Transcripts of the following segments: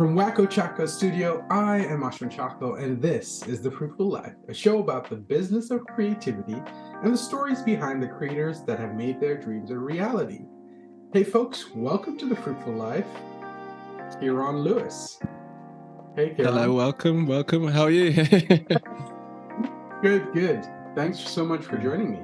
From Wacko Chaco Studio, I am Ashwin Chaco, and this is The Fruitful Life, a show about the business of creativity and the stories behind the creators that have made their dreams a reality. Hey folks, welcome to The Fruitful Life. Kieron Lewis. Hey Kieron. Hello, welcome. How are you? Good. Thanks so much for joining me.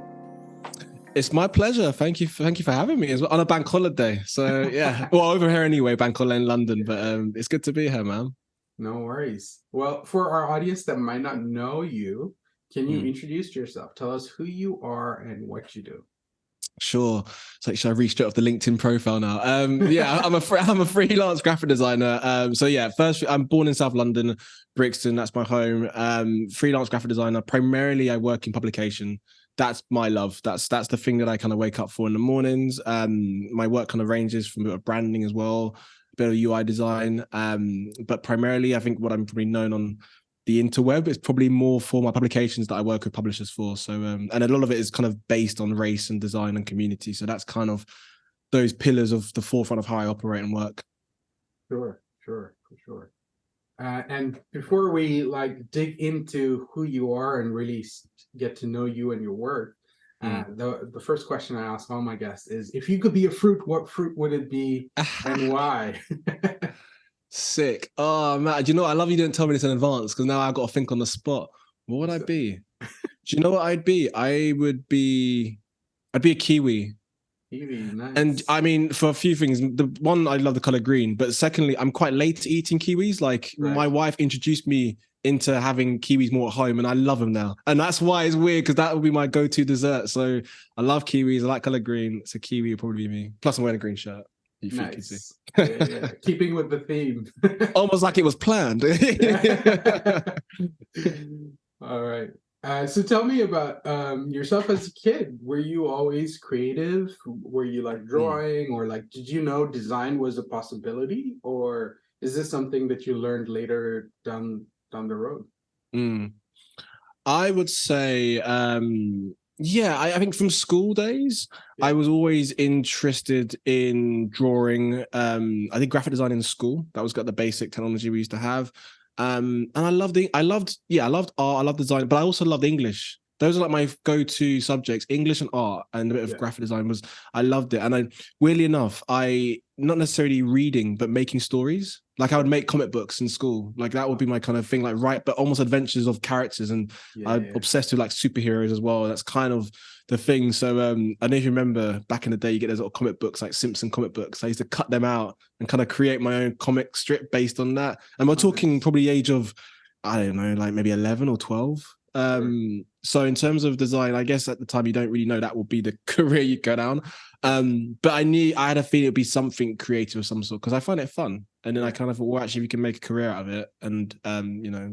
It's my pleasure. Thank you for having me as well on a bank holiday. So yeah, well over here anyway, bank holiday in London. But it's good to be here, man. No worries. Well, for our audience that might not know you, can you introduce yourself? Tell us who you are and what you do. Sure. So should I read straight off the LinkedIn profile now? Yeah, I'm a freelance graphic designer. So yeah, first I'm born in South London, Brixton. That's my home. Freelance graphic designer. Primarily, I work in publication. That's my love. That's the thing that I kind of wake up for in the mornings. My work kind of ranges from a bit of branding as well, a bit of UI design. But primarily, I think what I'm probably known on the interweb is probably more for my publications that I work with publishers for. So, and a lot of it is kind of based on race and design and community. So that's kind of those pillars of the forefront of how I operate and work. Sure, for sure. And before we dig into who you are and really get to know you and your work, the first question I ask all my guests is, if you could be a fruit, what fruit would it be and why? Sick. Oh man, do you know what? I love you didn't tell me this in advance because now I got to think on the spot. What would I be? Do you know what I'd be? I'd be a kiwi. Kiwi, nice. And I mean, for a few things, the one, I love the color green, but secondly, I'm quite late to eating kiwis. Like my wife introduced me into having kiwis more at home, and I love them now. And that's why it's weird, because that would be my go-to dessert. So I love kiwis. I like color green. So kiwi would probably be me. Plus, I'm wearing a green shirt. You think you see. Yeah. Keeping with the theme. Almost like it was planned. All right. So tell me about yourself as a kid. Were you always creative? Were you like drawing, or like did you know design was a possibility, or is this something that you learned later down the road? I would say, yeah, I think from school days, I was always interested in drawing. I did graphic design in school. That was got the basic technology we used to have. And I loved art, I loved design, but I also loved English. Those are like my go-to subjects, English and art, and a bit of graphic design I loved it. And weirdly enough, not necessarily reading, but making stories. Like I would make comic books in school. Like that would be my kind of thing, but almost adventures of characters. And I'm obsessed with like superheroes as well. That's kind of the thing. So I don't know if you remember back in the day, you get those little comic books, like Simpson comic books. I used to cut them out and kind of create my own comic strip based on that. And we're talking probably the age of, I don't know, like maybe 11 or 12. So in terms of design, I guess at the time you don't really know that would be the career you go down. But I had a feeling it'd be something creative of some sort, because I find it fun. And then I kind of thought, well, actually, if we can make a career out of it and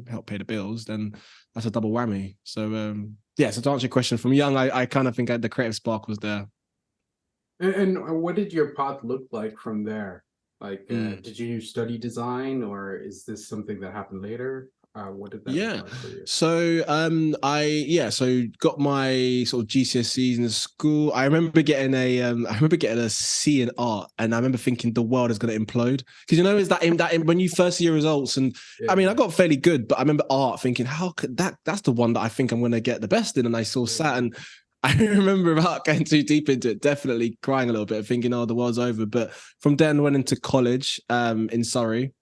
help pay the bills, then that's a double whammy. So so to answer your question, from young, I kind of think the creative spark was there. And what did your path look like from there? Like, did you study design, or is this something that happened later? What did that look like for you? So so got my sort of GCSEs in school. I remember getting a C in art, and I remember thinking the world is going to implode, because is that when you first see your results, and I mean I got fairly good, but I remember art thinking, how could that's the one that I think I'm going to get the best in, and I saw SAT, and I remember, without getting too deep into it, definitely crying a little bit, thinking, oh, the world's over. But from then went into college in Surrey.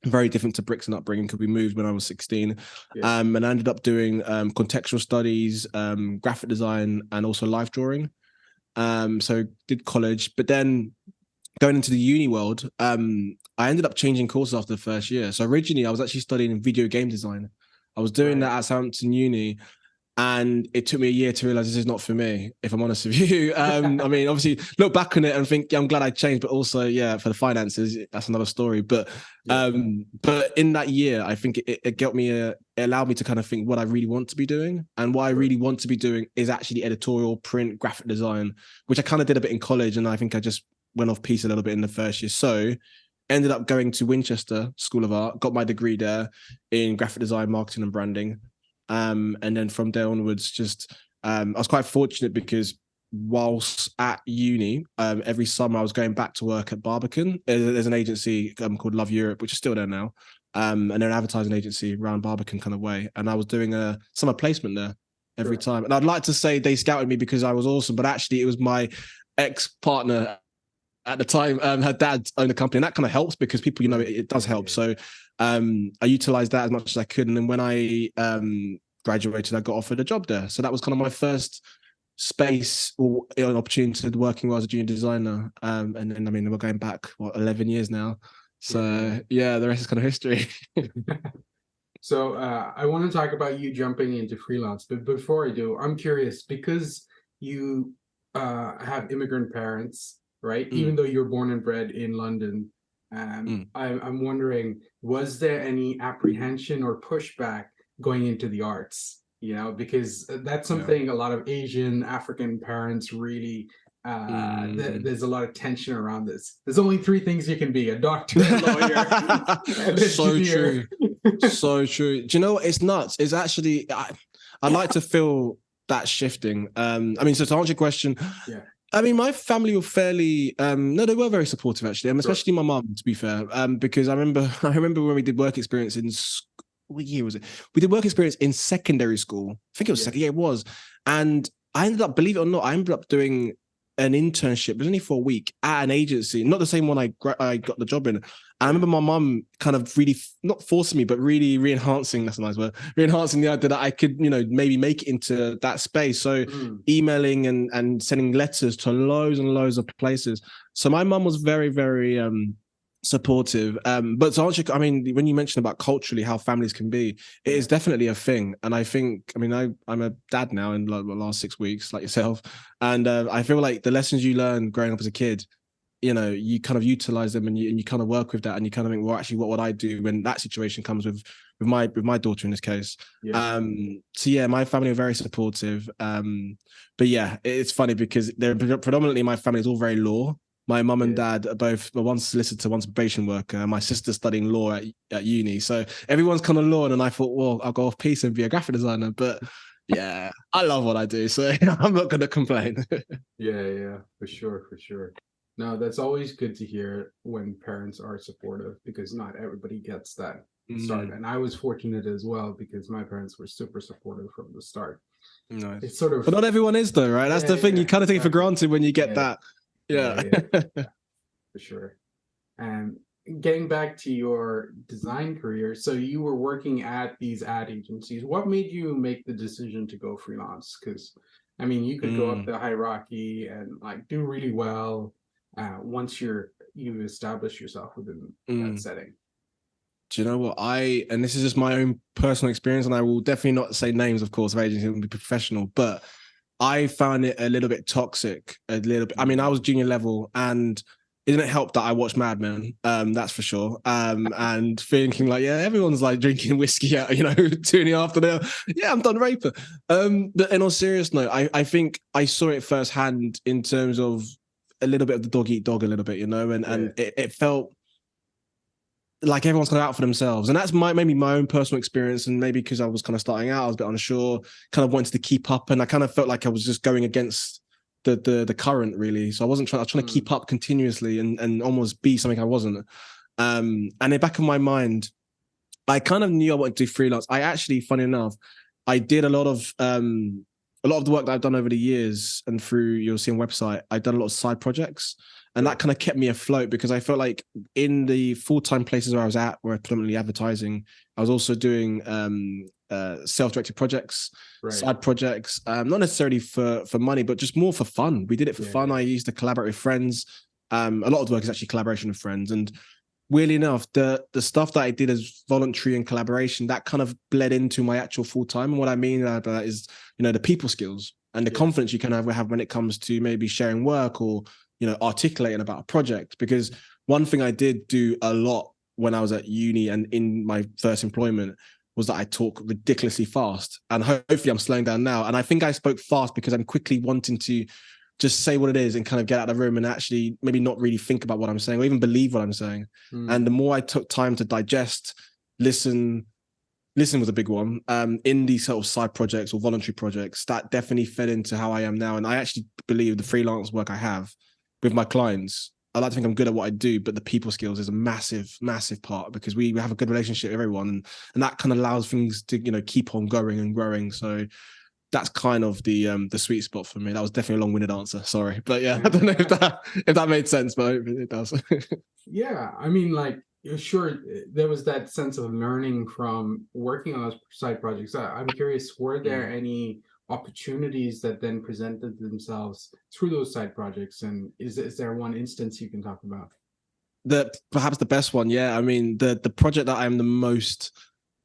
Very different to Brixton upbringing, because we moved when I was 16. And I ended up doing contextual studies, graphic design, and also life drawing. So did college, but then going into the uni world, I ended up changing courses after the first year. So originally I was actually studying video game design. I was doing that at Southampton Uni. And it took me a year to realize this is not for me, if I'm honest with you. I mean, obviously, look back on it and think, I'm glad I changed, but also, for the finances, that's another story. But in that year, I think it allowed me to kind of think what I really want to be doing. And what I really want to be doing is actually editorial, print, graphic design, which I kind of did a bit in college. And I think I just went off piece a little bit in the first year. So ended up going to Winchester School of Art, got my degree there in graphic design, marketing, and branding. And then from there onwards, I was quite fortunate because whilst at uni, every summer I was going back to work at Barbican. There's an agency called Love Europe, which is still there now. And they're an advertising agency around Barbican kind of way. And I was doing a summer placement there every Sure. time. And I'd like to say they scouted me because I was awesome, but actually it was my ex-partner at the time. Her dad owned a company, and that kind of helps because people, it does help. So I utilized that as much as I could. And then when I graduated, I got offered a job there. So that was kind of my first space or an opportunity to working as a junior designer. And then, I mean, we're going back, 11 years now. So yeah, the rest is kind of history. So I want to talk about you jumping into freelance, but before I do, I'm curious because you have immigrant parents, right? Even though you're born and bred in London, I'm wondering, was there any apprehension or pushback going into the arts? You know, because that's something a lot of Asian, African parents really. There's a lot of tension around this. There's only three things you can be: a doctor, a lawyer, an So engineer. true. So true. Do you know what? It's nuts. It's actually, I'd like to feel that shifting. I mean, so to answer your question, Yeah. I mean, my family were fairly, no, they were very supportive actually, especially my mum, to be fair, because I remember when we did work experience in, what year was it? We did work experience in secondary school. I think it was second, yeah, it was. And I ended up, believe it or not, I ended up doing an internship. It was only for a week at an agency, not the same one I got the job in. I remember my mum kind of really not forcing me, but really re-enhancing, that's a nice word, re-enhancing the idea that I could, maybe make it into that space. So emailing and sending letters to loads and loads of places. So my mum was very, very supportive. But to answer, I mean, when you mentioned about culturally how families can be, it is definitely a thing. And I think, I mean, I'm a dad now in like the last 6 weeks, like yourself. And I feel like the lessons you learn growing up as a kid, you kind of utilize them and you kind of work with that, and you kind of think, well, actually, what would I do when that situation comes with my daughter in this case? So yeah, my family are very supportive. But yeah, it's funny because they're predominantly, my family is all very law. My mum and dad are both, one's solicitor, one's probation worker. My sister's studying law at uni. So everyone's kind of law. And I thought, well, I'll go off piece and be a graphic designer. But yeah, I love what I do. So I'm not going to complain. Yeah, for sure. No, that's always good to hear when parents are supportive because not everybody gets that start. And I was fortunate as well because my parents were super supportive from the start. Nice. It's sort of, but not everyone is though, right? That's the thing. You kind of take it for granted when you get that. Yeah. For sure. And getting back to your design career, so you were working at these ad agencies. What made you make the decision to go freelance? Because I mean, you could go up the hierarchy and like do really well once you establish yourself within that setting. Do you know what and this is just my own personal experience, and I will definitely not say names, of course, of agencies, it will be professional, but I found it a little bit toxic, a little bit. I mean, I was junior level, and it didn't help that I watched Mad Men, that's for sure. And thinking like, yeah, everyone's like drinking whiskey at 2 in the afternoon. Yeah, I'm done raping. But in all seriousness, no, I think I saw it firsthand in terms of a little bit of the dog eat dog a little bit, and it felt like everyone's kind of out for themselves. And that's maybe my own personal experience. And maybe because I was kind of starting out, I was a bit unsure, kind of wanted to keep up. And I kind of felt like I was just going against the current, really. So I was trying to keep up continuously and almost be something I wasn't. And in the back of my mind, I kind of knew I wanted to do freelance. I actually, funny enough, I did a lot of the work that I've done over the years, and through you'll see on website, I've done a lot of side projects. And that kind of kept me afloat because I felt like in the full-time places where I was at, where predominantly advertising, I was also doing self-directed projects, side projects, not necessarily for money, but just more for fun. We did it for fun. I used to collaborate with friends. A lot of the work is actually collaboration with friends. And weirdly enough, the stuff that I did as voluntary and collaboration, that kind of bled into my actual full-time. And what I mean by that is, the people skills and the confidence you can have when it comes to maybe sharing work or articulating about a project. Because one thing I did do a lot when I was at uni and in my first employment was that I talk ridiculously fast, and hopefully I'm slowing down now. And I think I spoke fast because I'm quickly wanting to just say what it is and kind of get out of the room and actually maybe not really think about what I'm saying or even believe what I'm saying. And the more I took time to digest, listen, Listening was a big one. Indie sort of side projects or voluntary projects, that definitely fed into how I am now. And I actually believe the freelance work I have with my clients, I like to think I'm good at what I do, but the people skills is a massive, massive part, because we have a good relationship with everyone, and that kind of allows things to, you know, keep on going and growing. So that's kind of the sweet spot for me. That was definitely a long-winded answer. Sorry, but yeah, I don't know if that made sense, but it does. Yeah, I mean, like, sure, there was that sense of learning from working on those side projects. I'm curious, were there Mm. any opportunities that then presented themselves through those side projects? And is there one instance you can talk about? The perhaps the best one, yeah. I mean, the project that I'm the most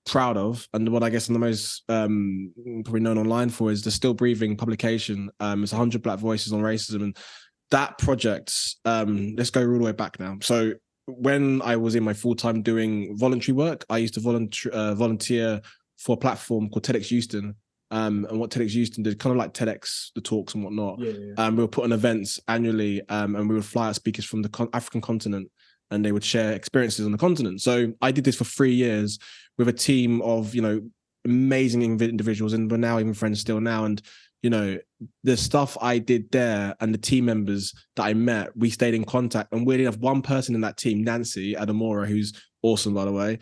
proud of, and what I guess I'm the most probably known online for, is the Still Breathing publication. It's 100 Black Voices on Racism, and that project. Let's go all the way back now. So when I was in my full time doing voluntary work, I used to volunteer for a platform called TEDx Houston. And what TEDx Houston did, kind of like TEDx, the talks and whatnot. Yeah, yeah, We were putting events annually, and we would fly out speakers from the African continent, and they would share experiences on the continent. So I did this for 3 years with a team of, you know, amazing individuals, and we're now even friends still now. And, you know, the stuff I did there and the team members that I met, we stayed in contact. And weirdly enough, one person in that team, Nancy Adamora, who's awesome, by the way,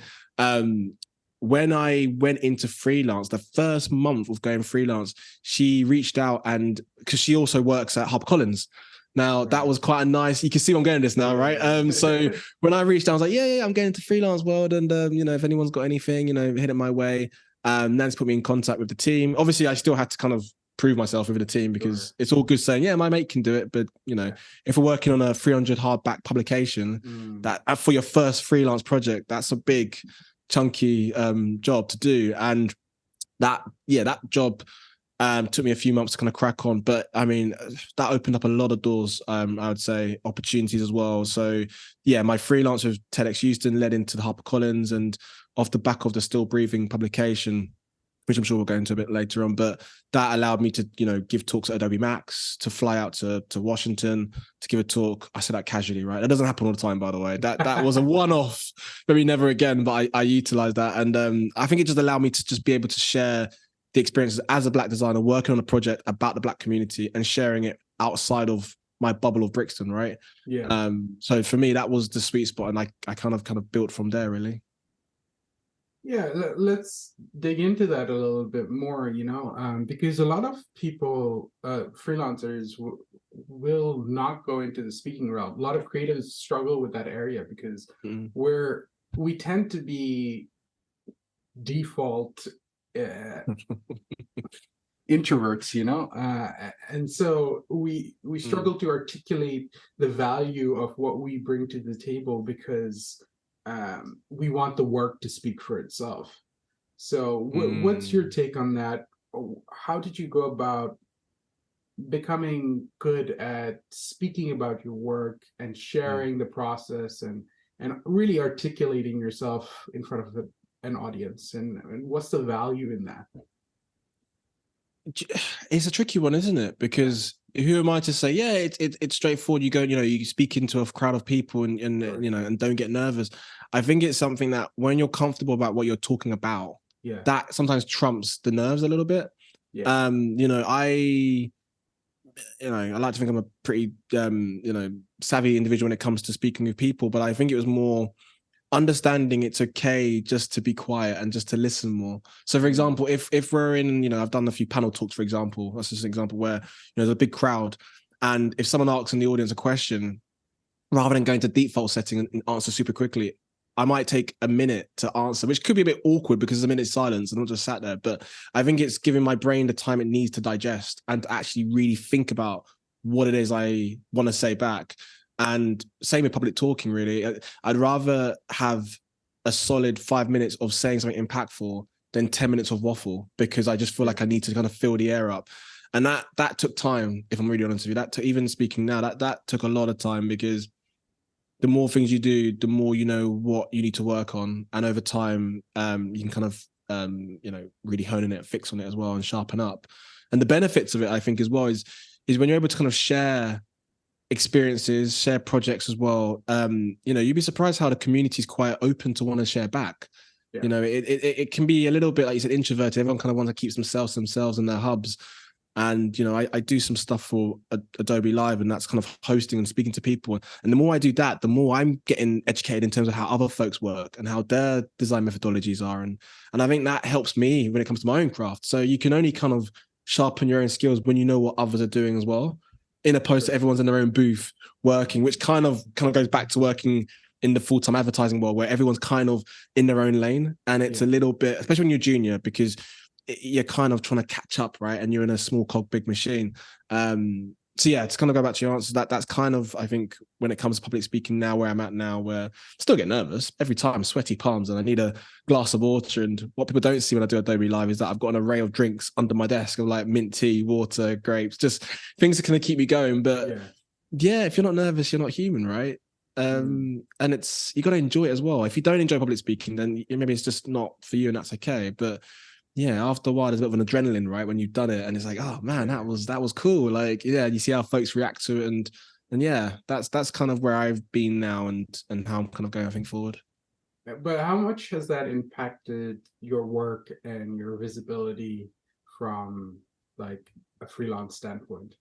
when I went into freelance, the first month of going freelance, she reached out, and because she also works at HarperCollins. Now that right. was quite a nice. You can see I'm getting this now, right? Yeah. So when I reached out, I was like, yeah, I'm getting into freelance world, and you know, if anyone's got anything, you know, hit it my way. Nancy put me in contact with the team. Obviously, I still had to kind of prove myself with the team, because Sure. it's all good saying, yeah, my mate can do it, but you know, Yeah. if we're working on a 300 hardback publication, Mm, that for your first freelance project, that's a big, chunky job to do, and that job took me a few months to kind of crack on, but I mean, that opened up a lot of doors. I would say opportunities as well. So yeah, my freelance with TEDx Houston led into the HarperCollins, and off the back of the Still Breathing publication, which I'm sure we'll go into a bit later on, but that allowed me to, you know, give talks at Adobe Max, to fly out to Washington to give a talk. I said that casually, right? That doesn't happen all the time, by the way. That was a one-off, maybe never again, but I utilized that. And I think it just allowed me to just be able to share the experiences as a Black designer working on a project about the Black community and sharing it outside of my bubble of Brixton, right? yeah. So for me, that was the sweet spot, and I kind of built from there, really. Yeah, let's dig into that a little bit more, because a lot of people, freelancers, will not go into the speaking realm. A lot of creatives struggle with that area because Mm. we tend to be default uh, introverts, and so we Mm. struggle to articulate the value of what we bring to the table because we want the work to speak for itself. So, what's your Mm. take on that? How did you go about becoming good at speaking about your work and Mm. sharing the process and really articulating yourself in front of an audience? And what's the value in that? It's a tricky one, isn't it? Yeah, Because who am I to say, yeah, it's straightforward. You go, you know, you speak into a crowd of people, and sure. you know, and don't get nervous. I think it's something that when you're comfortable about what you're talking about, Yeah, that sometimes trumps the nerves a little bit. yeah, You know, I like to think I'm a pretty you know, savvy individual when it comes to speaking with people, but I think it was more understanding it's okay just to be quiet and just to listen more. So for mm, example, if we're in, you know, I've done a few panel talks, for example, that's just an example where, you know, there's a big crowd, and if someone asks in the audience a question, rather than going to default setting and answer super quickly, I might take a minute to answer, which could be a bit awkward because there's a minute's silence and I'm just sat there. But I think it's giving my brain the time it needs to digest and to actually really think about what it is I want to say back. And same with public talking, really. I'd rather have a solid 5 minutes of saying something impactful than 10 minutes of waffle, because I just feel yeah, like I need to kind of fill the air up. And that took time, if I'm really honest with you. That took, even speaking now, that took a lot of time, because the more things you do, the more you know what you need to work on, and over time, you can kind of, you know, really hone in it, fix on it as well, and sharpen up. And the benefits of it, I think, as well, is when you're able to kind of share experiences, share projects as well. You know, you'd be surprised how the community is quite open to want to share back. Yeah. You know, it can be a little bit like you said, introverted. Everyone kind of wants to keep themselves in their hubs. And you know, I do some stuff for Adobe Live, and that's kind of hosting and speaking to people. And the more I do that, the more I'm getting educated in terms of how other folks work and how their design methodologies are. And I think that helps me when it comes to my own craft. So you can only kind of sharpen your own skills when you know what others are doing as well, in opposed to everyone's in their own booth working, which kind of goes back to working in the full-time advertising world where everyone's kind of in their own lane. And it's a little bit, especially when you're junior, because you're kind of trying to catch up, right? And you're in a small cog, big machine. So yeah, to kind of go back to your answer, that's kind of, I think, when it comes to public speaking now, where I'm at now, where I still get nervous every time, sweaty palms, and I need a glass of water. And what people don't see when I do Adobe Live is that I've got an array of drinks under my desk of like mint tea, water, grapes, just things that kind of keep me going. But yeah, if you're not nervous, you're not human, right? And it's, you got to enjoy it as well. If you don't enjoy public speaking, then maybe it's just not for you, and that's okay. But yeah, after a while, there's a bit of an adrenaline, right? When you've done it, and it's like, oh man, that was cool. Like, yeah, you see how folks react to it, and yeah, that's kind of where I've been now, and how I'm kind of going, I think, forward. But how much has that impacted your work and your visibility from like a freelance standpoint?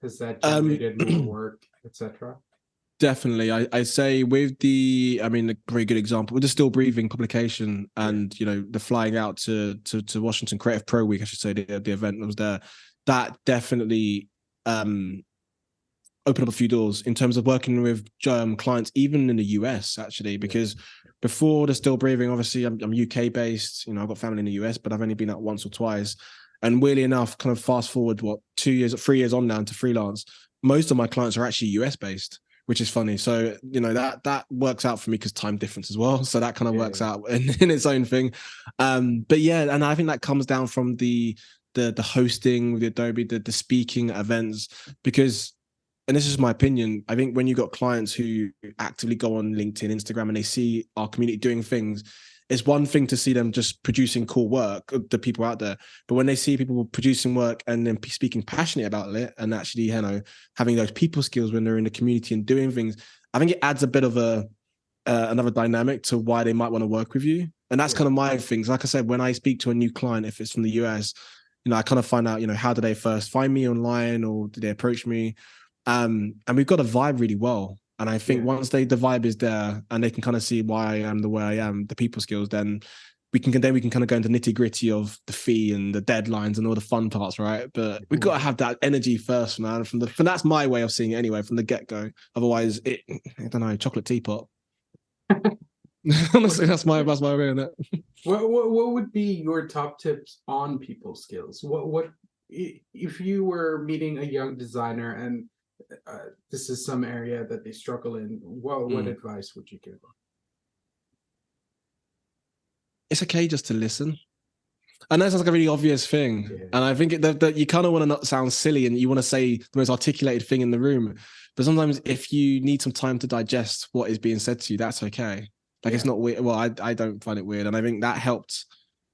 Has that generated more work, etc.? Definitely. I say with I mean, a very good example with the Still Breathing publication, and you know, the flying out to Washington Creative Pro Week, I should say, the event that was there, that definitely opened up a few doors in terms of working with clients, even in the US, actually, because before the Still Breathing, obviously I'm UK based, you know, I've got family in the US, but I've only been out once or twice. And weirdly enough, kind of fast forward, 3 years on now into freelance, most of my clients are actually US based, which is funny. So, you know, that works out for me because time difference as well. So that kind of works out in its own thing. But yeah, and I think that comes down from the hosting, the Adobe, the speaking events, because, and this is my opinion, I think when you got clients who actively go on LinkedIn, Instagram, and they see our community doing things, it's one thing to see them just producing cool work, the people out there. But when they see people producing work and then speaking passionately about it, and actually, you know, having those people skills when they're in the community and doing things, I think it adds a bit of another dynamic to why they might want to work with you. And that's kind of my things. Like I said, when I speak to a new client, if it's from the US, you know, I kind of find out, you know, how do they first find me online, or did they approach me? And we've got a vibe really well. And I think once the vibe is there and they can kind of see why I am the way I am, the people skills, then we can kind of go into nitty gritty of the fee and the deadlines and all the fun parts, right? But we've got to have that energy first, man. From that's my way of seeing it anyway, from the get go. Otherwise, I don't know, chocolate teapot. Honestly, that's my way on it. What would be your top tips on people skills? What if you were meeting a young designer and this is some area that they struggle in? What advice would you give? It's okay just to listen. I know it sounds like a really obvious thing, and I think that you kind of want to not sound silly and you want to say the most articulated thing in the room. But sometimes if you need some time to digest what is being said to you, that's okay. Like it's not weird. Well, I don't find it weird, and I think that helped,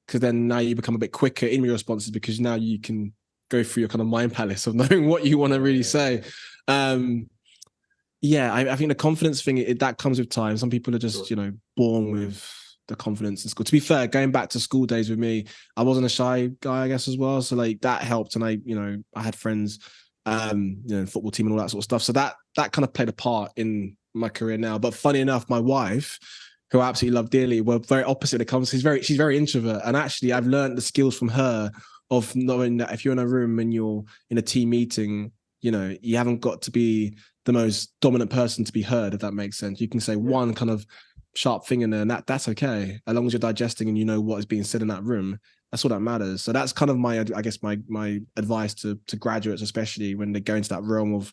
because then now you become a bit quicker in your responses, because now you can go through your kind of mind palace of knowing what you want to really say. I think the confidence thing, that comes with time. Some people are just, you know, born with the confidence in school. To be fair, going back to school days with me, I wasn't a shy guy, I guess, as well. So like that helped. And I had friends, you know, football team and all that sort of stuff. So that kind of played a part in my career now. But funny enough, my wife, who I absolutely love dearly, were very opposite when it comes. She's very introvert. And actually I've learned the skills from her of knowing that if you're in a room and you're in a team meeting, you know, you haven't got to be the most dominant person to be heard, if that makes sense. You can say one kind of sharp thing in there, and that's okay, as long as you're digesting and you know what is being said in that room. That's all that matters. So that's kind of my advice to graduates, especially when they go into that realm of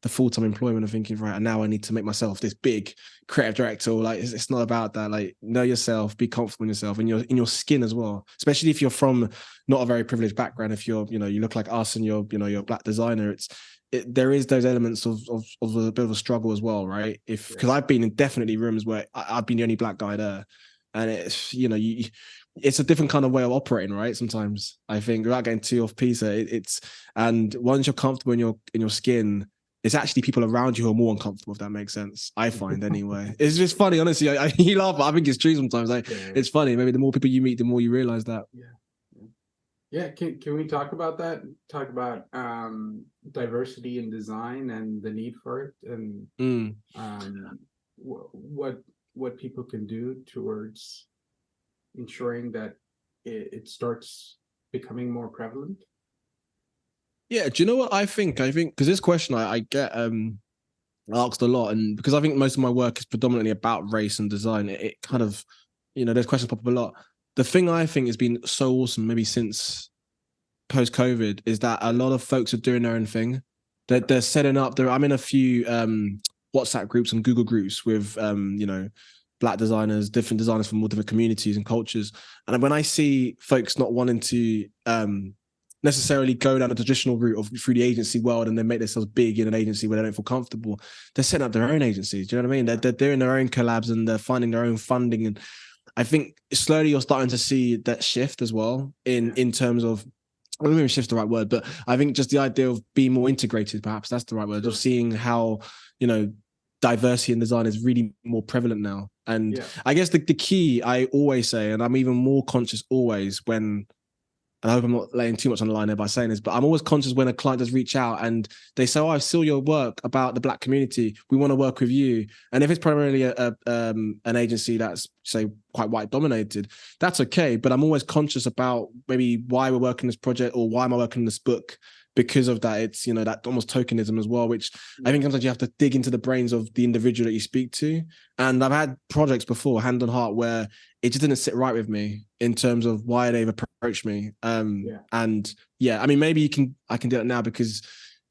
the full-time employment of thinking, right, and now I need to make myself this big creative director. Like it's not about that. Like, know yourself, be comfortable in yourself, and in your skin as well. Especially if you're from not a very privileged background. If you're, you know, you look like us and you're a black designer, there is those elements of a bit of a struggle as well, right? Because I've been in definitely rooms where I've been the only black guy there, and it's, you know, it's a different kind of way of operating, right? Sometimes I think, without getting too off piece, and once you're comfortable in your skin, it's actually people around you who are more uncomfortable, if that makes sense. I find anyway. It's just funny, honestly. You laugh, but I think it's true sometimes. Like, Yeah, it's funny. Maybe the more people you meet, the more you realize that. yeah, yeah. Yeah, can we talk about that? Talk about diversity in design and the need for it, and Mm. um, what people can do towards ensuring that it starts becoming more prevalent. Yeah, do you know what I think? I think because this question I get asked a lot, and because I think most of my work is predominantly about race and design, it kind of, there's questions pop up a lot. The thing I think has been so awesome, maybe since post COVID, is that a lot of folks are doing their own thing. They're setting up. I'm in a few WhatsApp groups and Google groups with Black designers, different designers from all different communities and cultures. And when I see folks not wanting to necessarily go down the traditional route of through the agency world and then make themselves big in an agency where they don't feel comfortable, they're setting up their own agencies. Do you know what I mean? They're doing their own collabs and they're finding their own funding. And I think slowly you're starting to see that shift as well in terms of, I don't even shift's the right word, but I think just the idea of being more integrated, perhaps that's the right word, of seeing how, diversity in design is really more prevalent now. And I guess the key I always say, and I'm even more conscious always when, and I hope I'm not laying too much on the line there by saying this, but I'm always conscious when a client does reach out and they say, "Oh, I saw your work about the Black community. We want to work with you." And if it's primarily an agency that's, say, quite white dominated, that's okay. But I'm always conscious about maybe why we're working this project or why am I working this book. Because of that, it's that almost tokenism as well, which I think sometimes you have to dig into the brains of the individual that you speak to. And I've had projects before, hand on heart, where it just didn't sit right with me in terms of why they've approached me. And I mean, maybe I can do it now because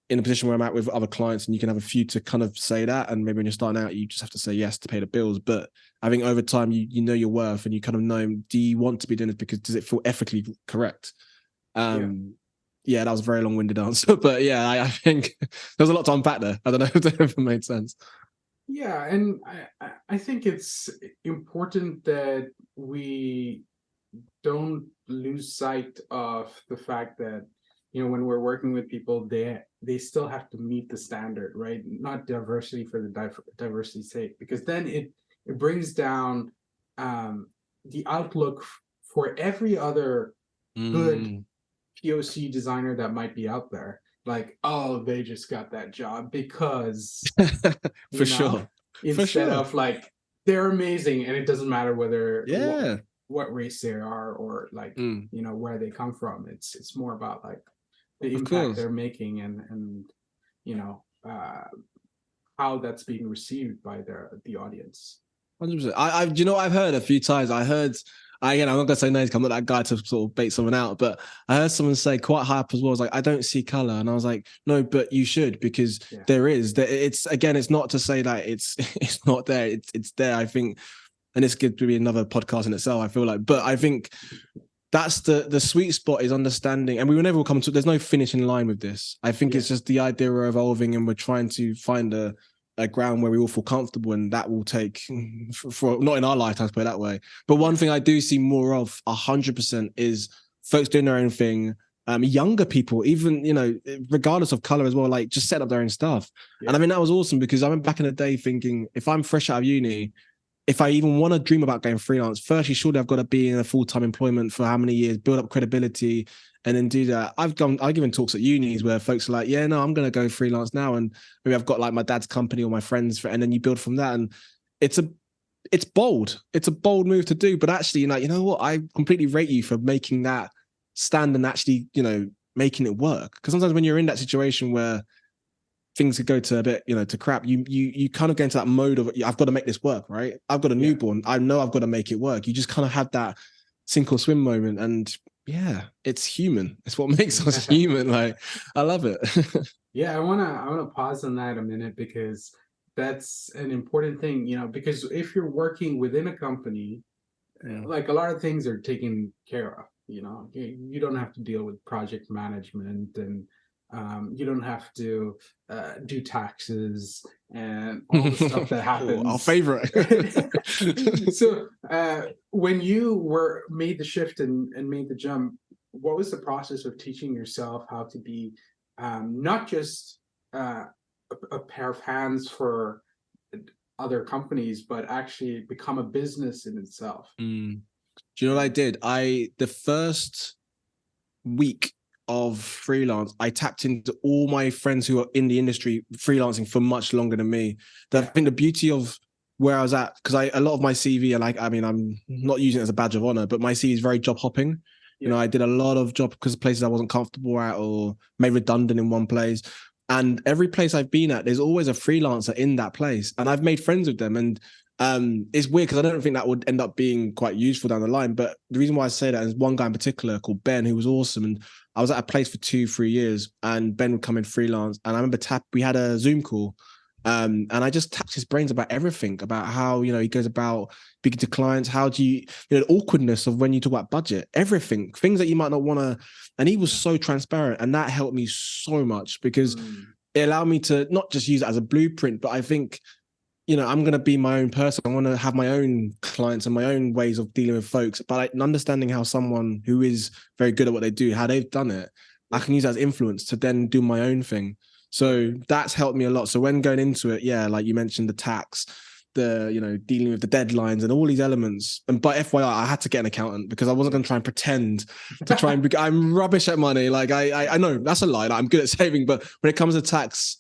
in a position where I'm at with other clients and you can have a few to kind of say that. And maybe when you're starting out, you just have to say yes to pay the bills. But I think over time, you know your worth and you kind of know, do you want to be doing this because does it feel ethically correct? Yeah, that was a very long-winded answer, but I think there's a lot to unpack there. I don't know if that ever made sense. Yeah, and I think it's important that we don't lose sight of the fact that when we're working with people, they still have to meet the standard, right? Not diversity for the diversity's sake, because then it brings down the outlook for every other good POC designer that might be out there. Like, oh, they just got that job because for sure, instead of like they're amazing and it doesn't matter whether what race they are or like where they come from. It's more about like the impact they're making and you know uh how that's being received by the audience. 100%. I've heard a few times. I'm not gonna say names. I'm not that guy to sort of bait someone out, but I heard someone say quite high up as well. I was like, I don't see color, and I was like, no, but you should because there is. It's again, it's not to say that it's it's not there. It's there. I think, and this could be another podcast in itself. I feel like, but I think that's the sweet spot is understanding, and we will never come to. There's no finishing line with this. I think it's just the idea we're evolving, and we're trying to find a ground where we all feel comfortable, and that will take for not in our lifetimes, put it that way. But one thing I do see more of 100% is folks doing their own thing. Younger people, even regardless of color as well, like just set up their own stuff. And I mean that was awesome because I went back in the day thinking if I'm fresh out of uni, if I even want to dream about going freelance, firstly, surely I've got to be in a full-time employment for how many years, build up credibility, and then do that. I've given talks at unis where folks are like, yeah, no, I'm going to go freelance now. And maybe I've got like my dad's company or my friends, and then you build from that. And it's bold. It's a bold move to do, but actually, you know what? I completely rate you for making that stand and actually, making it work. Because sometimes when you're in that situation where things could go to a bit, to crap, you kind of get into that mode of I've got to make this work, right? I've got a newborn. I know I've got to make it work. You just kind of have that sink or swim moment. And it's human. It's what makes us human. Like, I love it. I wanna pause on that a minute because that's an important thing, because if you're working within a company, like a lot of things are taken care of, you don't have to deal with project management and you don't have to do taxes and all the stuff that happens. Our favorite. So when you were made the shift and made the jump, what was the process of teaching yourself how to be not just a pair of hands for other companies, but actually become a business in itself. Mm. Do you know what I did? The first week of freelance, I tapped into all my friends who are in the industry freelancing for much longer than me. I think the beauty of where I was at, because a lot of my CV, I'm not using it as a badge of honor, but my CV is very job hopping. You know, I did a lot of job because of places I wasn't comfortable at or made redundant in one place. And every place I've been at, there's always a freelancer in that place. And I've made friends with them. And it's weird because I don't think that would end up being quite useful down the line. But the reason why I say that is one guy in particular called Ben, who was awesome. And I was at a place for 2-3 years and Ben would come in freelance. And I remember we had a Zoom call. And I just tapped his brains about everything, about how, he goes about speaking to clients. How do the awkwardness of when you talk about budget, everything, things that you might not want to. And he was so transparent. And that helped me so much because it allowed me to not just use it as a blueprint, but I think, I'm going to be my own person. I want to have my own clients and my own ways of dealing with folks. But understanding how someone who is very good at what they do, how they've done it, I can use that as influence to then do my own thing. So that's helped me a lot. So when going into it, like you mentioned, the tax, dealing with the deadlines and all these elements. And by FYI, I had to get an accountant because I wasn't going to try and pretend to try and I'm rubbish at money. Like I know that's a lie. Like, I'm good at saving, but when it comes to tax,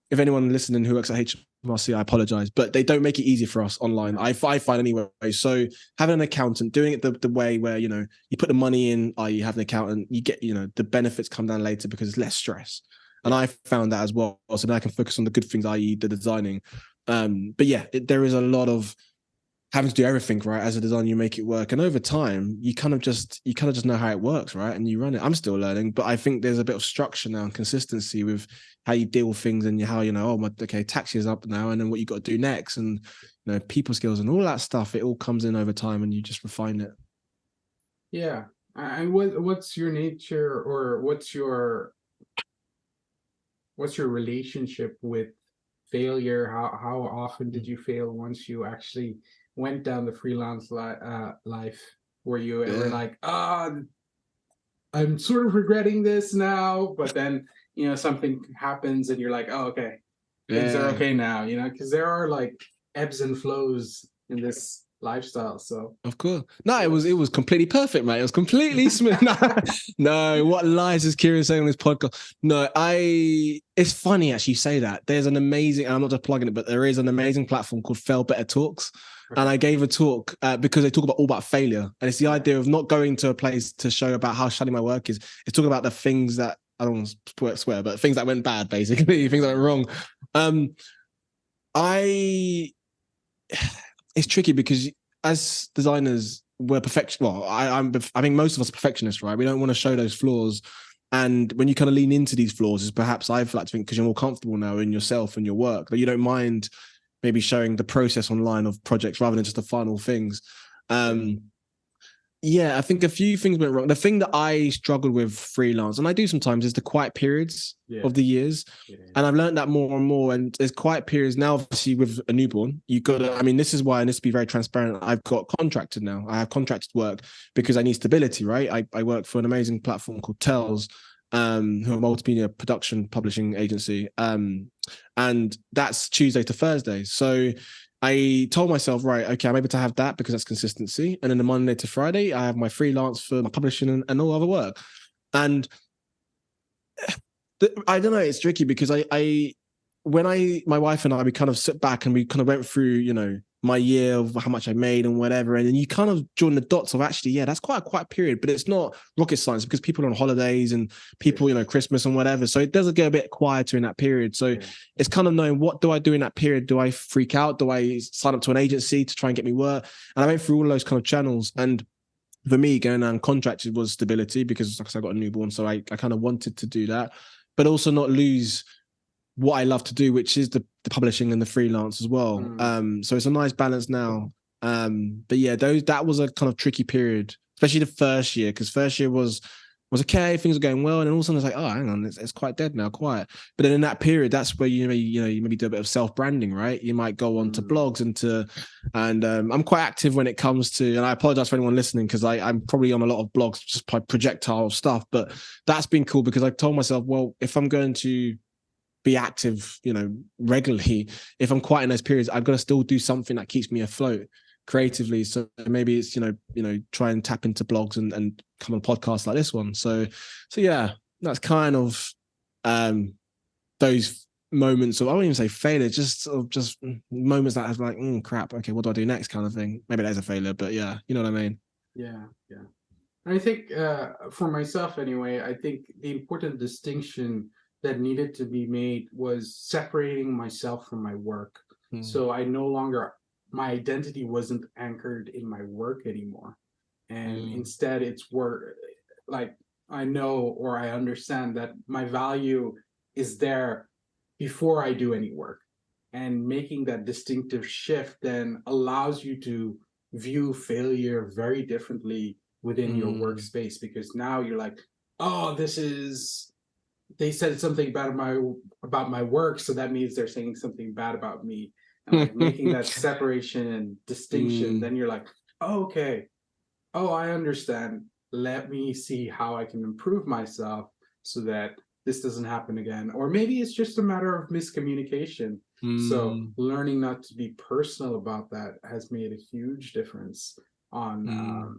if anyone listening who works at HMRC, I apologize, but they don't make it easy for us online. I find anyway. So having an accountant, doing it the way where, you put the money in, you have an accountant, you get, the benefits come down later because it's less stress. And I found that as well. So now I can focus on the good things, i.e. the designing. But yeah, there is a lot of having to do everything, right? As a designer, you make it work. And over time, you kind of just know how it works, right? And you run it. I'm still learning, but I think there's a bit of structure now and consistency with how you deal with things and how, tax year's up now, and then what you got to do next, and people skills and all that stuff. It all comes in over time and you just refine it. Yeah. And what's your nature, or what's your relationship with failure? How often did you fail once you actually went down the freelance life? Were you ever like, I'm sort of regretting this now, but then something happens and you're like, oh, okay, things are okay now, because there are like ebbs and flows in this lifestyle. So of course, no, it was completely perfect, mate. It was completely smooth. No, what lies is Kieron saying on this podcast? No, it's funny actually you say that. There's an amazing, and I'm not just plugging it, but there is an amazing platform called Fail Better Talks. And I gave a talk because they talk all about failure. And it's the idea of not going to a place to show about how shiny my work is. It's talking about the things that, I don't want to swear, but things that went bad, basically, things that went wrong. It's tricky because as designers, we're perfection. Well, I think most of us are perfectionists, right? We don't want to show those flaws. And when you kind of lean into these flaws, is perhaps I like to think because you're more comfortable now in yourself and your work, that you don't mind maybe showing the process online of projects rather than just the final things. I think a few things went wrong. The thing that I struggled with freelance, and I do sometimes, is the quiet periods of the years. And I've learned that more and more. And there's quiet periods now, obviously, with a newborn. You got to, this is why I need to be very transparent. I've got contracted now. I have contracted work because I need stability, right? I work for an amazing platform called Tells, who are a multimedia production publishing agency. And that's Tuesday to Thursday. So I told myself, right, okay, I'm able to have that because that's consistency. And then the Monday to Friday, I have my freelance for my publishing and all other work. And I don't know, it's tricky because my wife and I, we kind of sit back and we kind of went through, my year of how much I made and whatever. And then you kind of join the dots of actually, that's quite a quiet period, but it's not rocket science because people are on holidays and people, Christmas and whatever. So it does get a bit quieter in that period. So it's kind of knowing, what do I do in that period? Do I freak out? Do I sign up to an agency to try and get me work? And I went through all those kind of channels. And for me, going down contracted was stability because, like I said, I got a newborn. So I kind of wanted to do that, but also not lose what I love to do, which is the publishing and the freelance as well. So it's a nice balance now. But yeah, that was a kind of tricky period, especially the first year, because first year was okay, things were going well, and then all of a sudden it's like, oh, hang on, it's quite dead now, quiet. But then in that period, that's where you maybe do a bit of self-branding, right? You might go on to blogs and I'm quite active when it comes to, and I apologize for anyone listening because I'm probably on a lot of blogs just by projectile stuff, but that's been cool because I told myself, well, if I'm going to be active, regularly. If I'm quiet in those periods, I've got to still do something that keeps me afloat creatively. So maybe it's, try and tap into blogs and come on podcasts like this one. So yeah, that's kind of those moments of, I won't even say failure, just moments that have like, crap, okay, what do I do next kind of thing. Maybe that is a failure, but yeah, you know what I mean? Yeah, yeah. I think for myself anyway, I think the important distinction that needed to be made was separating myself from my work. So I no longer, my identity wasn't anchored in my work anymore. And instead it's work, like I know or I understand that my value is there before I do any work. And making that distinctive shift then allows you to view failure very differently within your workspace, because now you're like, oh, this is, they said something bad about my work, so that means they're saying something bad about me. And like making that separation and distinction, then you're like, oh, okay, oh, I understand. Let me see how I can improve myself so that this doesn't happen again. Or maybe it's just a matter of miscommunication. So learning not to be personal about that has made a huge difference on,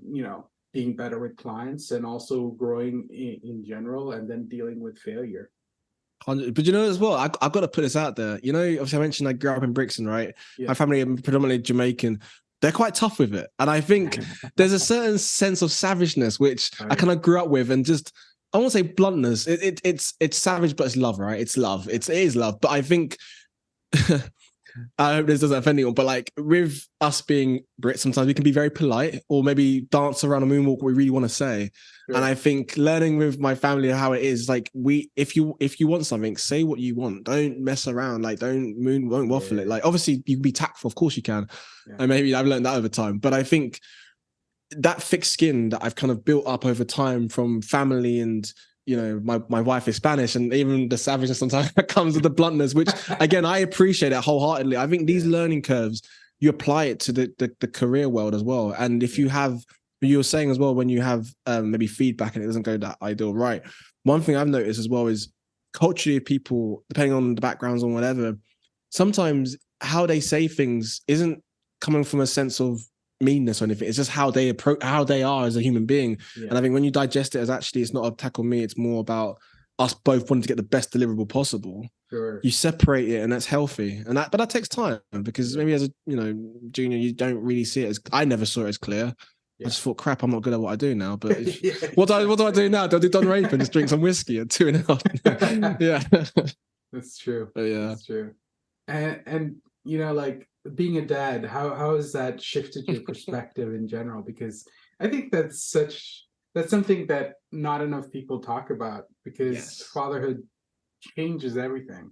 being better with clients and also growing in general, and then dealing with failure. But as well, I've got to put this out there. Obviously I mentioned I grew up in Brixton, right? Yeah. My family are predominantly Jamaican. They're quite tough with it. And I think there's a certain sense of savageness, which I kind of grew up with, and just, I won't say bluntness. It's savage, but it's love, right? It's love. It is love. But I think, I hope this doesn't offend anyone, but like with us being Brits, sometimes we can be very polite or maybe dance around a moonwalk what we really want to say. Sure. And I think learning with my family how it is, like, if you want something, say what you want. Don't mess around. Like, don't waffle it. Like, obviously you can be tactful, of course you can. Yeah. And maybe I've learned that over time. But I think that thick skin that I've kind of built up over time from family, and my wife is Spanish, and even the savageness sometimes comes with the bluntness, which again, I appreciate it wholeheartedly. I think these learning curves, you apply it to the career world as well. And if you have, you were saying as well, when you have maybe feedback and it doesn't go that ideal, right? One thing I've noticed as well is culturally, people, depending on the backgrounds or whatever, sometimes how they say things isn't coming from a sense of meanness or anything. It's just how they approach, how they are as a human being. Yeah. And I think when you digest it as actually, it's not an attack on me, it's more about us both wanting to get the best deliverable possible. Sure. You separate it, and that's healthy. And but that takes time, because maybe as a junior, you don't really see it as, I never saw it as clear. Yeah. I just thought, crap, I'm not good at what I do now. But what do I do now? Do I do Don Rape and just drink some whiskey at 2.5? Yeah. That's true. Yeah. That's true. And like being a dad, how has that shifted your perspective in general? Because I think that's something that not enough people talk about, because fatherhood changes everything.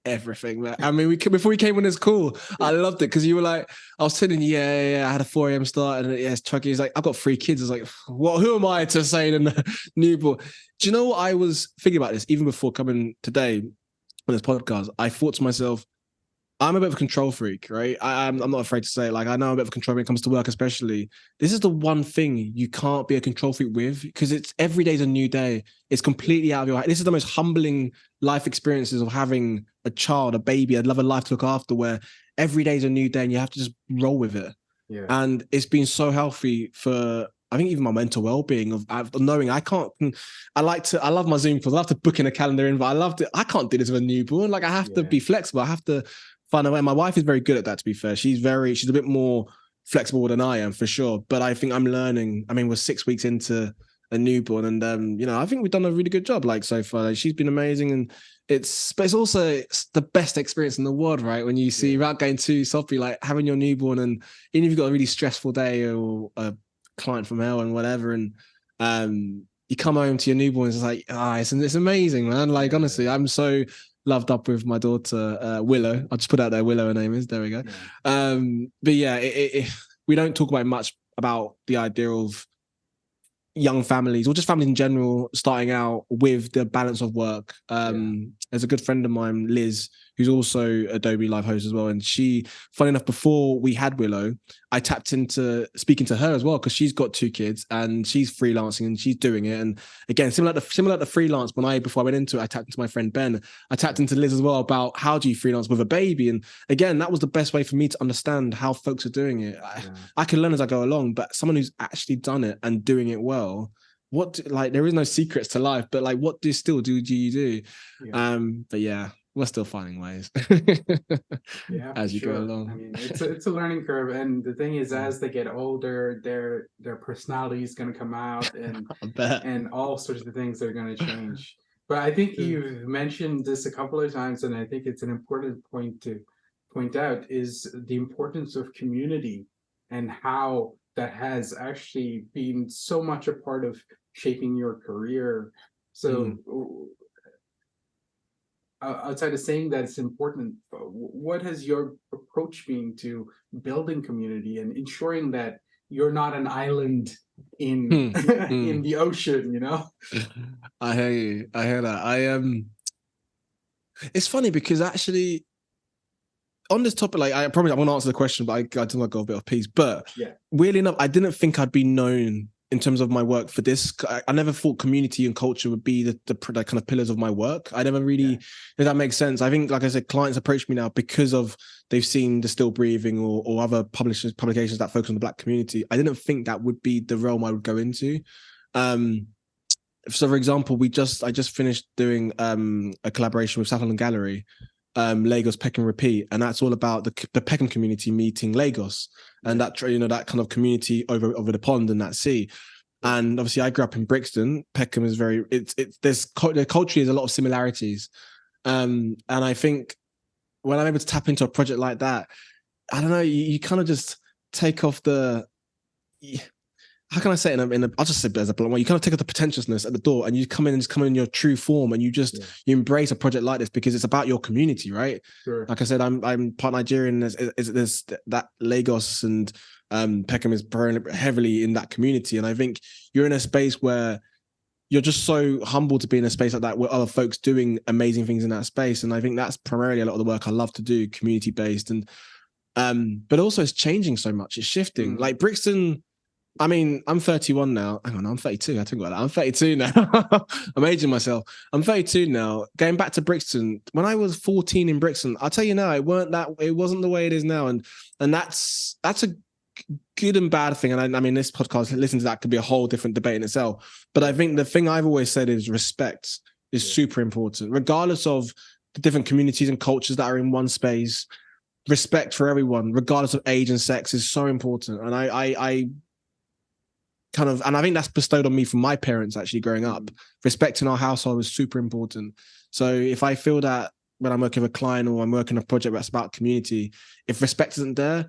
Everything, man. I mean, before we came on this call, I loved it because you were like, I was telling you, I had a 4 a.m. start, and it's Chucky. He's like, I've got 3 kids. I was like, well, who am I to say in the newborn? Do you know what I was thinking about this even before coming today on this podcast? I thought to myself, I'm a bit of a control freak, right? I'm not afraid to say it. Like, I know I'm a bit of a control when it comes to work, especially. This is the one thing you can't be a control freak with, because it's every day's a new day. It's completely out of your head. This is the most humbling life experiences of having a child, a baby, I'd love a life to look after, where every day's a new day and you have to just roll with it. Yeah. And it's been so healthy for, I think, even my mental well-being of knowing I love my Zoom calls. I love to book in a calendar in, but I can't do this with a newborn. Like, I have to be flexible. I have to find a way. My wife is very good at that, to be fair. She's a bit more flexible than I am, for sure. But I think I'm learning. I mean, we're 6 weeks into a newborn, and I think we've done a really good job, like, so far. Like, she's been amazing, and it's also the best experience in the world, right? When you see, without going too softly, like having your newborn, and even if you've got a really stressful day or a client from hell and whatever, and you come home to your newborn, it's like, it's amazing, man. Like, honestly, I'm so loved up with my daughter, Willow. I'll just put out there, Willow, her name is. There we go. Yeah. But yeah, we don't talk about much about the idea of young families, or just families in general, starting out with the balance of work. There's a good friend of mine, Liz, who's also Adobe Live host as well. And she, funny enough, before we had Willow, I tapped into speaking to her as well because she's got 2 kids and she's freelancing and she's doing it. And again, similar to freelance, before I went into it, I tapped into my friend Ben. I tapped into Liz as well about how do you freelance with a baby. And again, that was the best way for me to understand how folks are doing it. I can learn as I go along, but someone who's actually done it and doing it well, there is no secrets to life, but like what do you do? Yeah. But yeah, we're still finding ways. Yeah, as you go sure. along. I mean, it's a learning curve, and the thing is, as they get older, their personality is going to come out, I bet. and all sorts of things are going to change. But I think you've mentioned this a couple of times, and I think it's an important point to point out is the importance of community and how that has actually been so much a part of shaping your career. So outside of saying that it's important, what has your approach been to building community and ensuring that you're not an island in in the ocean, you know? I hear you. I hear that. It's funny because actually on this topic, like I promise I won't answer the question, but I do want to go a bit off piece. But weirdly enough, I didn't think I'd be known in terms of my work for this. I never thought community and culture would be the kind of pillars of my work. I never really, if that makes sense. I think, like I said, clients approach me now because of they've seen the Still Breathing or other publications that focus on the Black community. I didn't think that would be the realm I would go into. So, for example, I just finished doing a collaboration with South London Gallery, Lagos Peckham Repeat, and that's all about the Peckham community meeting Lagos and that that kind of community over the pond and that sea. And obviously, I grew up in Brixton. Peckham is there culturally is a lot of similarities, and I think when I'm able to tap into a project like that, I don't know, you kind of just take off the. How can I say it I'll just say it as a blunt way. You kind of take out the pretentiousness at the door and you come in your true form and you you embrace a project like this because it's about your community, right? Sure. Like I said, I'm part Nigerian. There's that Lagos and Peckham is heavily in that community. And I think you're in a space where you're just so humble to be in a space like that with other folks doing amazing things in that space. And I think that's primarily a lot of the work I love to do, community-based. And but also it's changing so much. It's shifting. Like Brixton, I mean, I'm 31 now. Hang on, I'm 32. I think about that. I'm 32 now. I'm aging myself. I'm 32 now. Going back to Brixton, when I was 14 in Brixton, I'll tell you now, it wasn't the way it is now. And that's a good and bad thing. And I mean, this podcast, listen to that, could be a whole different debate in itself. But I think the thing I've always said is respect is super important, regardless of the different communities and cultures that are in one space. Respect for everyone, regardless of age and sex, is so important. And I think that's bestowed on me from my parents actually growing up. Respect in our household was super important. So if I feel that when I'm working with a client or I'm working on a project that's about community, if respect isn't there,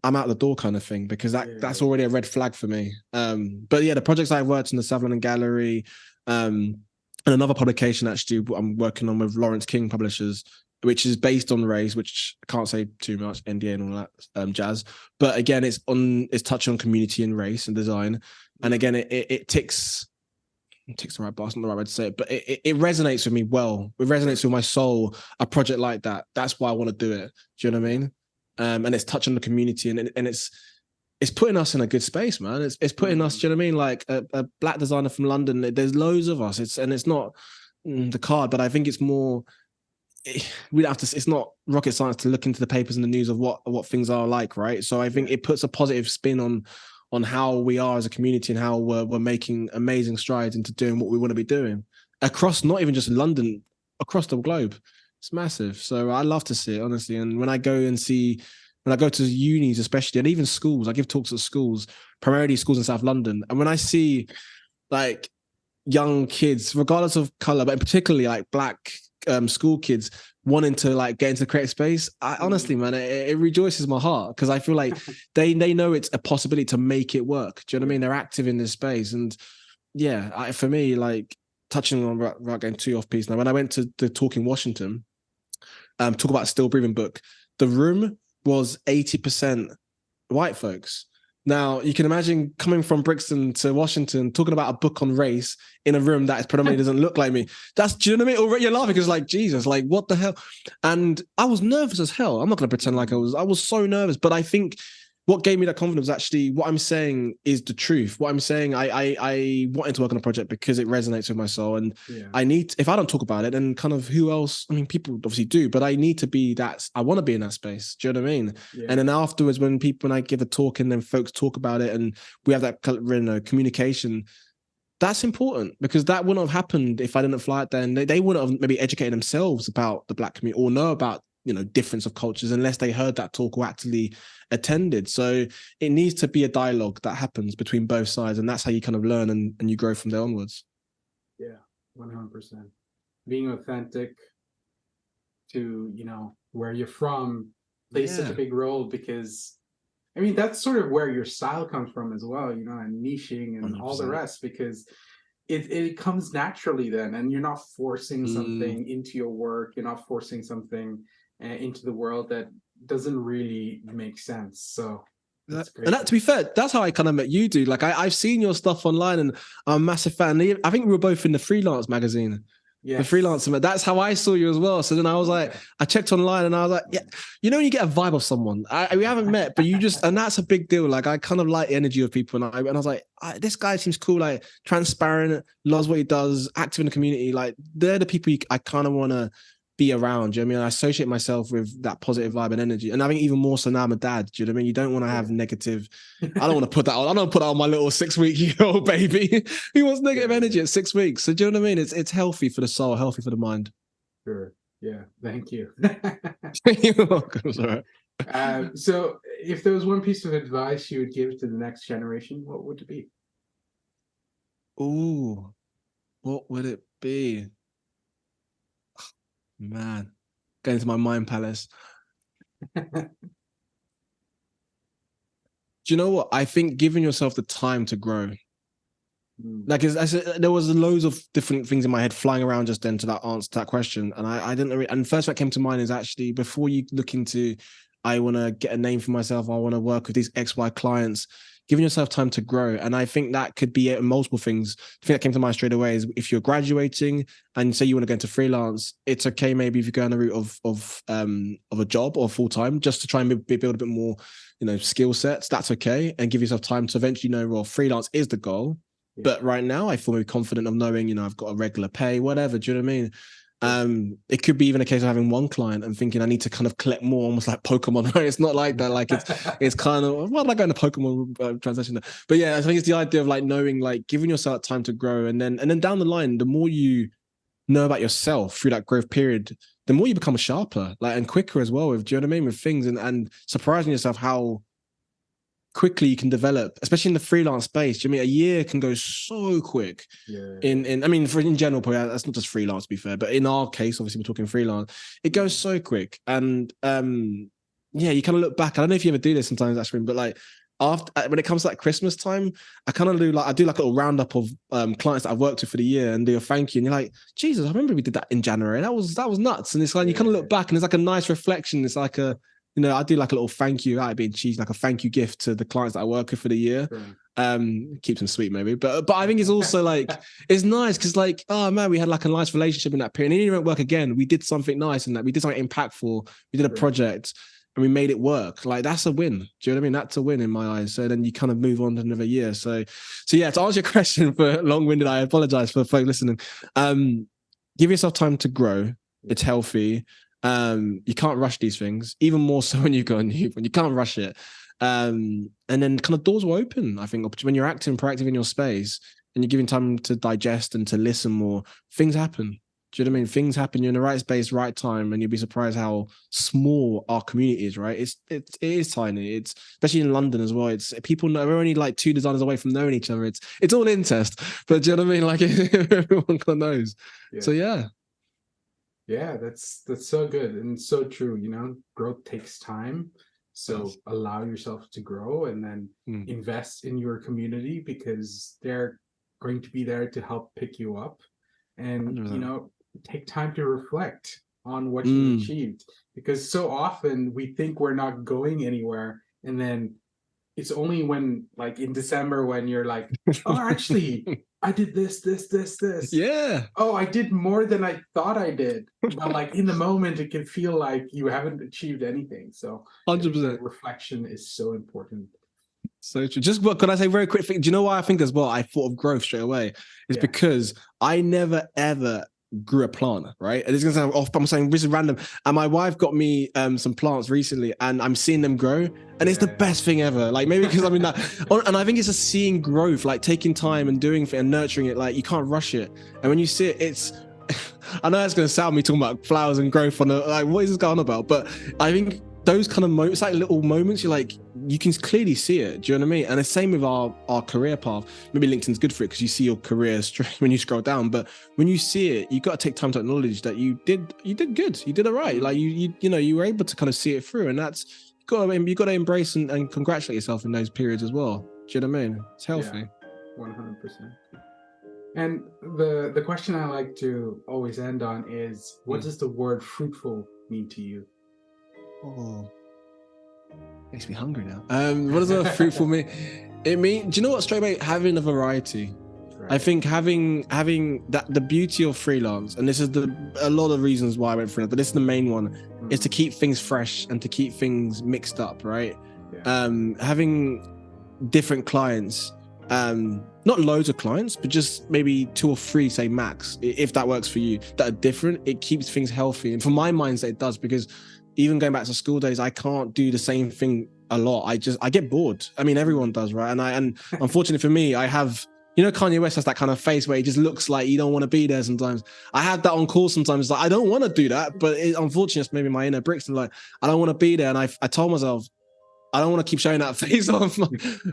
I'm out the door kind of thing, because that's already a red flag for me. But yeah, the projects I've worked in the South London Gallery, and another publication actually I'm working on with Lawrence King Publishers, which is based on race, which I can't say too much, NDA and all that jazz. But again, it's touching on community and race and design. And again, it ticks the right box, not the right way to say it, but it resonates with me well. It resonates with my soul, a project like that. That's why I want to do it. Do you know what I mean? And it's touching the community and it's putting us in a good space, man. It's putting us, do you know what I mean? Like a Black designer from London, there's loads of us. It's not the card, but I think it's more, we don't have to, it's not rocket science to look into the papers and the news of what things are like, right? So I think it puts a positive spin on how we are as a community and how we're making amazing strides into doing what we want to be doing across, not even just London, across the globe. It's massive. So I love to see it, honestly. And when I go to unis, especially, and even schools, I give talks at schools, primarily schools in South London. And when I see like young kids, regardless of color, but particularly like Black school kids wanting to like get into the creative space, honestly, man, it rejoices my heart, because I feel like they know it's a possibility to make it work. Do you know what I mean? They're active in this space. And yeah, for me, like touching on, without getting too off piece now, when I went to the talk in Washington, talk about Still Breathing book, the room was 80% white folks. Now, you can imagine coming from Brixton to Washington, talking about a book on race in a room that predominantly doesn't look like me. Do you know what I mean? Already you're laughing because like, Jesus, like what the hell? And I was nervous as hell. I'm not going to pretend like I was so nervous, but I think what gave me that confidence was actually what I'm saying is the truth. What I'm saying, I wanted to work on a project because it resonates with my soul. And Yeah. if I don't talk about it, then kind of who else? I mean, people obviously do, but I need to be that. I want to be in that space. Do you know what I mean? Yeah. And then afterwards, when I give a talk and then folks talk about it and we have that communication, that's important because that wouldn't have happened if I didn't fly out there, and they wouldn't have maybe educated themselves about the Black community or know about difference of cultures unless they heard that talk or actually attended. So it needs to be a dialogue that happens between both sides, and that's how you kind of learn and you grow from there onwards. Yeah, 100%. Being authentic to where you're from plays such a big role, because I mean that's sort of where your style comes from as well, and niching and all the 100%. rest, because it comes naturally then, and you're not forcing something into your work, you're not forcing something into the world that doesn't really make sense. So that's great. And that, to be fair, that's how I kind of met you, dude. Like I've seen your stuff online, and I'm a massive fan. I think we were both in the Freelance magazine. Yes. The Freelancer, that's how I saw you as well. So then I was like, I checked online and I was like, yeah, when you get a vibe of someone, we haven't met, but you just, and that's a big deal. Like I kind of like the energy of people, and I was like, this guy seems cool, like transparent, loves what he does, active in the community. Like they're the people I kind of want to be around. Do you know what I mean? I associate myself with that positive vibe and energy. And I think even more so now I'm a dad. Do you know what I mean? You don't want to have negative. I don't want to put that on. I don't put that on my little 6-week-old baby. He wants negative energy at 6 weeks. So do you know what I mean? It's healthy for the soul, healthy for the mind. Sure. Yeah. Thank you. You're welcome. Sorry. So if there was one piece of advice you would give to the next generation, what would it be? Ooh, what would it be? Man, going to my mind palace. Do you know what? I think giving yourself the time to grow. Like there was loads of different things in my head flying around just then to that answer to that question, and I didn't really. And first that came to mind is actually before you look into, I want to get a name for myself. I want to work with these XY clients. Giving yourself time to grow, and I think that could be multiple things. The thing that came to mind straight away is if you're graduating and say you want to go into freelance, it's okay maybe if you go on the route of a job or full time just to try and build a bit more, skill sets. That's okay, and give yourself time to eventually know, well, freelance is the goal. But right now, I feel very confident of knowing, I've got a regular pay, whatever. Do you know what I mean? It could be even a case of having one client and thinking I need to kind of collect more, almost like Pokemon. Right? It's not like that. Like it's kind of what am I going to Pokemon translation? But yeah, I think it's the idea of like knowing, like giving yourself time to grow, and then down the line, the more you know about yourself through that growth period, the more you become sharper, like and quicker as well. With do you know what I mean? With things and surprising yourself how quickly you can develop, especially in the freelance space. Do you know what I mean a year can go so quick? In I mean, in general, probably that's not just freelance, to be fair, but in our case, obviously we're talking freelance. It goes so quick, and yeah, you kind of look back. I don't know if you ever do this sometimes, Ashwin, but like after when it comes to like Christmas time, I kind of do like a little roundup of clients that I've worked with for the year and do a thank you, and you're like, Jesus, I remember we did that in January. That was nuts, and it's like you kind of look back and it's like a nice reflection. It's like a I do like a little thank you, being cheesy, like a thank you gift to the clients that I work with for the year. Keeps them sweet maybe, but I think it's also like it's nice because like, oh man, we had like a nice relationship in that period, and it didn't work again. We did something nice, and that we did something impactful. We did a project and we made it work. Like that's a win. Do you know what I mean? That's a win in my eyes. So then you kind of move on to another year. So yeah, to answer your question for long-winded, I apologize for folks listening. Give yourself time to grow. It's healthy. You can't rush these things, even more so when you go on YouTube, when you can't rush it. And then kind of doors will open. I think when you're active and proactive in your space and you're giving time to digest and to listen more, things happen. Do you know what I mean? Things happen. You're in the right space, right time, and you'll be surprised how small our community is. Right? It is tiny. It's especially in London as well. It's people know we're only like 2 designers away from knowing each other. It's all incest, but do you know what I mean? Like everyone kind of knows. So yeah. Yeah, that's so good and so true. Growth takes time. So allow yourself to grow, and then invest in your community, because they're going to be there to help pick you up. And 100%. take time to reflect on what you've achieved, because so often we think we're not going anywhere, and then it's only when, like, in December, when you're like, oh, actually, I did this. Yeah, Oh, I did more than I thought I did. But like in the moment, it can feel like you haven't achieved anything. So I think that 100%. reflection is so important. So true. Just what could I say very quick thing? Do you know why I think as well? I thought of growth straight away. It's Yeah. because I never ever grew a plant, right? And it's gonna sound off, but I'm saying this is random. And my wife got me some plants recently, and I'm seeing them grow, and it's the Yeah. best thing ever. Like maybe because I'm in that, and I think it's just seeing growth, like taking time and doing it and nurturing it. Like you can't rush it, and when you see it, it's. I know that's gonna sound me talking about flowers and growth on like what is this going on about? But I think those kind of moments, like little moments, you're like, you can clearly see it. Do you know what I mean? And the same with our career path. Maybe LinkedIn's good for it because you see your career when you scroll down. But when you see it, you got to take time to acknowledge that you did good. You did all right. Like you were able to kind of see it through, and that's you got to embrace and congratulate yourself in those periods as well. Do you know what I mean? It's healthy. Yeah, 100%. And the question I like to always end on is, what does the word fruitful mean to you? Oh, makes me hungry now. What does a fruitful mean? It means, do you know what? Straight away, having a variety. Right. I think having that, the beauty of freelance, and this is a lot of reasons why I went freelance, but this is the main one, is to keep things fresh and to keep things mixed up, right? Yeah. Having different clients, not loads of clients, but just maybe 2 or 3, say max, if that works for you, that are different. It keeps things healthy, and for my mindset, it does, because even going back to school days, I can't do the same thing a lot. I get bored. I mean, everyone does, right? And unfortunately for me, I have. You know, Kanye West has that kind of face where he just looks like you don't want to be there sometimes. I have that on call sometimes. Like, I don't want to do that, but unfortunately, it's maybe my inner bricks. And like, I don't want to be there. And I told myself, I don't want to keep showing that face off.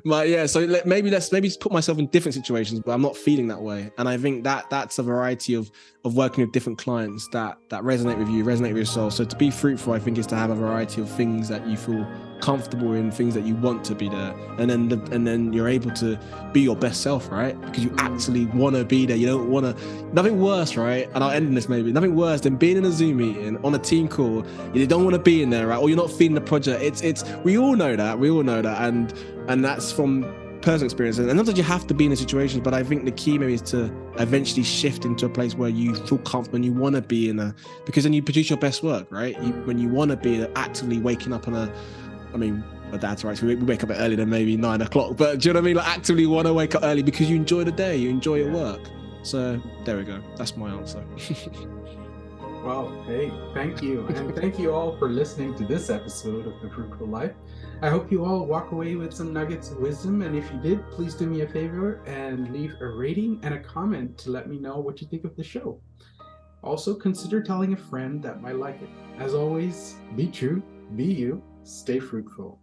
But yeah, so maybe put myself in different situations, but I'm not feeling that way. And I think that's a variety of working with different clients that resonate with you, resonate with yourself. So to be fruitful, I think, is to have a variety of things that you feel comfortable in, things that you want to be there, and then you're able to be your best self, right? Because you actually want to be there. You don't want to. Nothing worse, right? And I'll end in this maybe. Nothing worse than being in a Zoom meeting on a team call. You don't want to be in there, right? Or you're not feeling the project. It's we all know that. We all know that, and that's from personal experience. And not that you have to be in a situation, but I think the key maybe is to eventually shift into a place where you feel comfortable and you want to be in a, because then you produce your best work, right? When you want to be actively waking up on a, I mean, my dad's right, so we wake up a bit earlier than maybe 9 o'clock, but do you know what I mean? Like, actively want to wake up early because you enjoy the day, you enjoy your work. So there we go. That's my answer. Well, hey, thank you. And thank you all for listening to this episode of The Fruitful Life. I hope you all walk away with some nuggets of wisdom. And if you did, please do me a favor and leave a rating and a comment to let me know what you think of the show. Also, consider telling a friend that might like it. As always, be true, be you, stay fruitful.